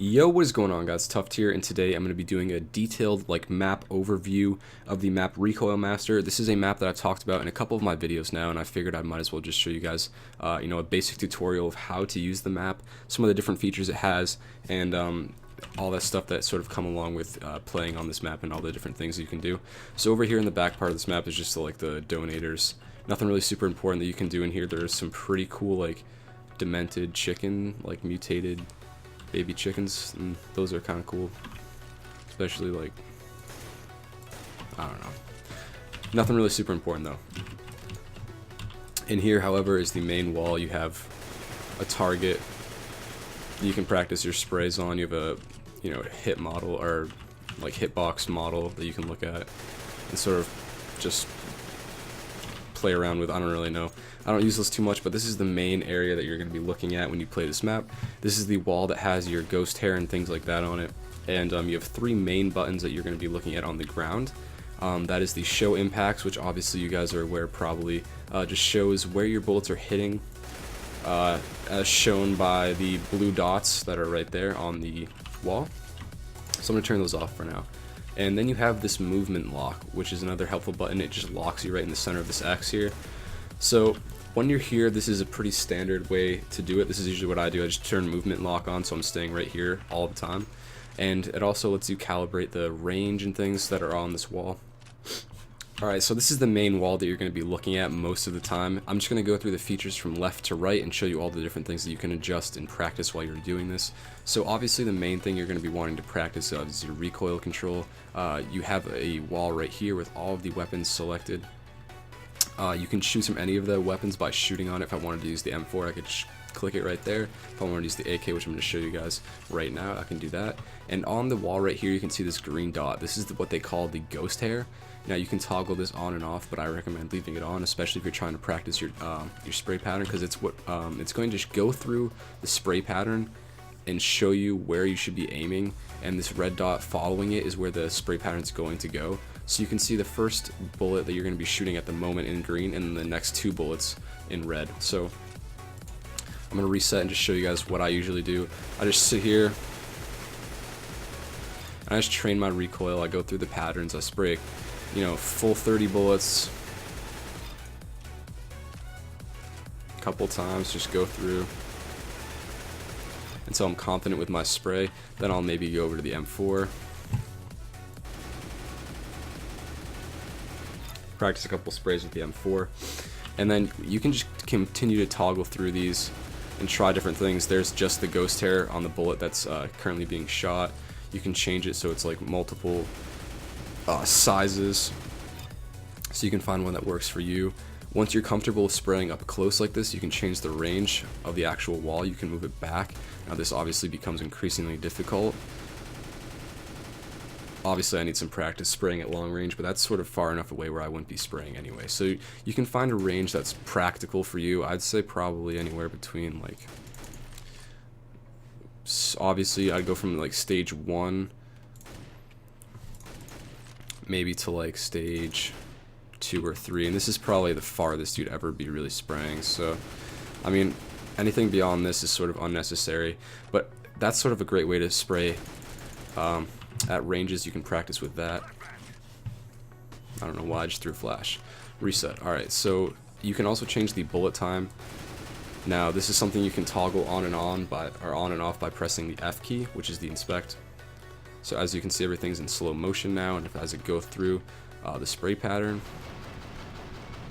Yo, what is going on, guys? Tuft here, and today I'm going to be doing a detailed map overview of the map Recoil Master. This is a map that I've talked about in a couple of my videos now, and I figured I might as well just show you guys a basic tutorial of how to use the map, some of the different features it has, and all that stuff that sort of come along with playing on this map and all the different things that you can do. So over here in the back part of this map is just the donators. Nothing really super important that you can do in here. There's some pretty cool demented chicken, mutated baby chickens, and those are kind of cool, especially I don't know, nothing really super important though. In here, however, is the main wall. You have a target you can practice your sprays on. You have a hit model, or hitbox model, that you can look at and sort of just play around with. I don't really know. I don't use this too much, but this is the main area that you're going to be looking at when you play this map. This is the wall that has your ghost hair and things like that on it. And you have three main buttons that you're going to be looking at on the ground. That is the show impacts, which obviously you guys are aware probably. Just shows where your bullets are hitting, as shown by the blue dots that are right there on the wall. So I'm going to turn those off for now. And then you have this movement lock, which is another helpful button. It just locks you right in the center of this X here. So when you're here, this is a pretty standard way to do it. This is usually what I do. I just turn movement lock on, so I'm staying right here all the time. And it also lets you calibrate the range and things that are on this wall. Alright, so this is the main wall that you're going to be looking at most of the time. I'm just going to go through the features from left to right and show you all the different things that you can adjust and practice while you're doing this. So obviously the main thing you're going to be wanting to practice is your recoil control. You have a wall right here with all of the weapons selected. You can choose from any of the weapons by shooting on it. If I wanted to use the M4, I could click it right there. If I wanted to use the AK, which I'm going to show you guys right now, I can do that. And on the wall right here, you can see this green dot. This is what they call the ghost hair. Now you can toggle this on and off, but I recommend leaving it on, especially if you're trying to practice your spray pattern, because it's going to go through the spray pattern and show you where you should be aiming, and this red dot following it is where the spray pattern is going to go. So you can see the first bullet that you're going to be shooting at the moment in green, and the next two bullets in red. So I'm going to reset and just show you guys what I usually do. I just sit here, and I just train my recoil. I go through the patterns. I spray full 30 bullets a couple times, just go through until I'm confident with my spray. Then I'll maybe go over to the M4, practice a couple sprays with the M4, and then you can just continue to toggle through these and try different things. There's just the ghost hair on the bullet that's currently being shot. You can change it so it's multiple sizes, so you can find one that works for you. Once you're comfortable with spraying up close like this, you can change the range of the actual wall. You can move it back. Now this obviously becomes increasingly difficult. Obviously I need some practice spraying at long range, but that's sort of far enough away where I wouldn't be spraying anyway. So you can find a range that's practical for you. I'd say probably anywhere between obviously I'd go from stage 1 maybe to stage 2 or 3, and this is probably the farthest you'd ever be really spraying. So I mean, anything beyond this is sort of unnecessary, but that's sort of a great way to spray at ranges. You can practice with that. I don't know why I just threw a flash. Reset. Alright, so you can also change the bullet time. Now this is something you can toggle on and off by pressing the F key, which is the inspect. So as you can see, everything's in slow motion now, and as it goes through the spray pattern,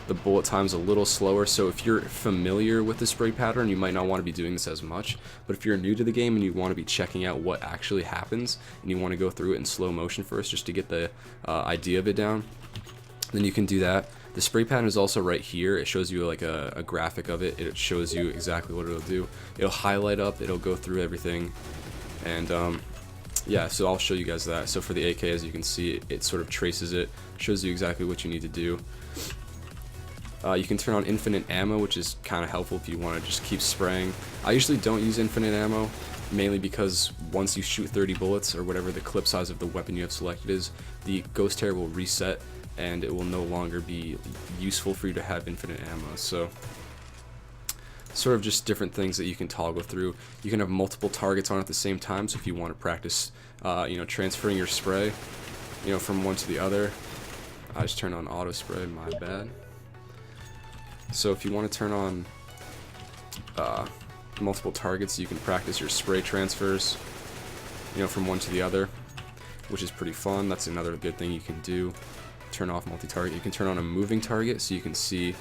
the bullet time's a little slower. So if you're familiar with the spray pattern, you might not want to be doing this as much, but if you're new to the game and you want to be checking out what actually happens, and you want to go through it in slow motion first just to get the idea of it down, then you can do that. The spray pattern is also right here. It shows you a graphic of it. It shows you exactly what it'll do. It'll highlight up, it'll go through everything, and yeah, so I'll show you guys that. So for the AK, as you can see, it sort of traces it, shows you exactly what you need to do. You can turn on infinite ammo, which is kind of helpful if you want to just keep spraying. I usually don't use infinite ammo, mainly because once you shoot 30 bullets, or whatever the clip size of the weapon you have selected is, the ghost hair will reset, and it will no longer be useful for you to have infinite ammo. So sort of just different things that you can toggle through. You can have multiple targets on at the same time, so if you want to practice, transferring your spray, from one to the other. I just turned on auto spray, my bad. So if you want to turn on multiple targets, you can practice your spray transfers, from one to the other, which is pretty fun. That's another good thing you can do. Turn off multi-target. You can turn on a moving target, so you can see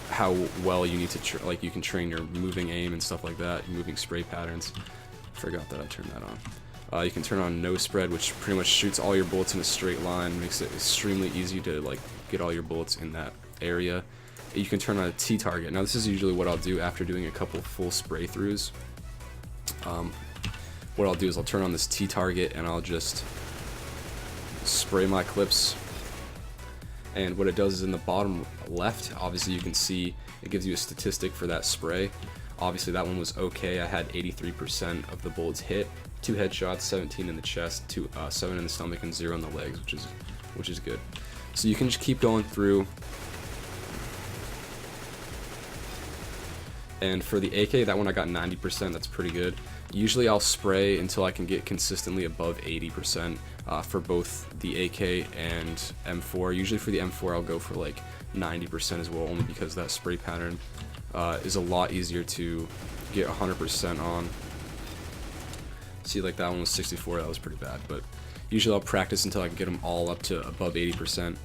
how well you need to you can train your moving aim and stuff like that, moving spray patterns. Forgot that I turned that on. You can turn on no spread, which pretty much shoots all your bullets in a straight line, makes it extremely easy to get all your bullets in that area. You can turn on a T target. Now this is usually what I'll do after doing a couple full spray throughs. What I'll do is I'll turn on this T target and I'll just spray my clips. And what it does is in the bottom left, obviously you can see it gives you a statistic for that spray. Obviously that one was okay. I had 83% of the bullets hit, 2 headshots, 17 in the chest, 7 in the stomach, and 0 in the legs, which is good. So you can just keep going through. And for the AK, that one I got 90%. That's pretty good. Usually I'll spray until I can get consistently above 80% for both the AK and M4. Usually for the M4 I'll go for like 90% as well, only because that spray pattern is a lot easier to get 100% on. See, like that one was 64, that was pretty bad, but usually I'll practice until I can get them all up to above 80%.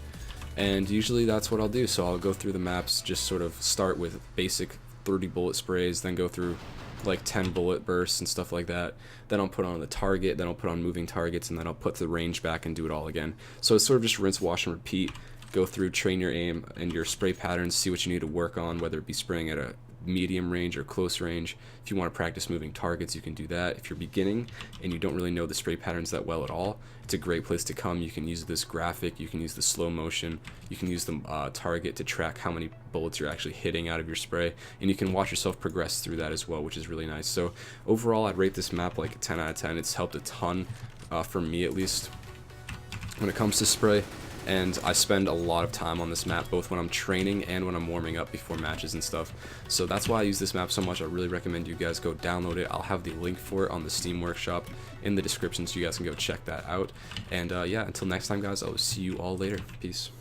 And usually that's what I'll do. So I'll go through the maps, just sort of start with basic 30 bullet sprays, then go through like 10 bullet bursts and stuff like that. Then I'll put on the target, then I'll put on moving targets, and then I'll put the range back and do it all again. So it's sort of just rinse, wash, and repeat. Go through, train your aim and your spray patterns, see what you need to work on, whether it be spraying at a medium range or close range. If you want to practice moving targets, you can do that. If you're beginning and you don't really know the spray patterns that well at all, it's a great place to come. You can use this graphic, you can use the slow motion, you can use the target to track how many bullets you're actually hitting out of your spray, and you can watch yourself progress through that as well, which is really nice. So overall, I'd rate this map like a 10 out of 10. It's helped a ton, for me at least, when it comes to spray. And I spend a lot of time on this map, both when I'm training and when I'm warming up before matches and stuff. So that's why I use this map so much. I really recommend you guys go download it. I'll have the link for it on the Steam Workshop in the description, so you guys can go check that out. And yeah, until next time, guys, I'll see you all later. Peace.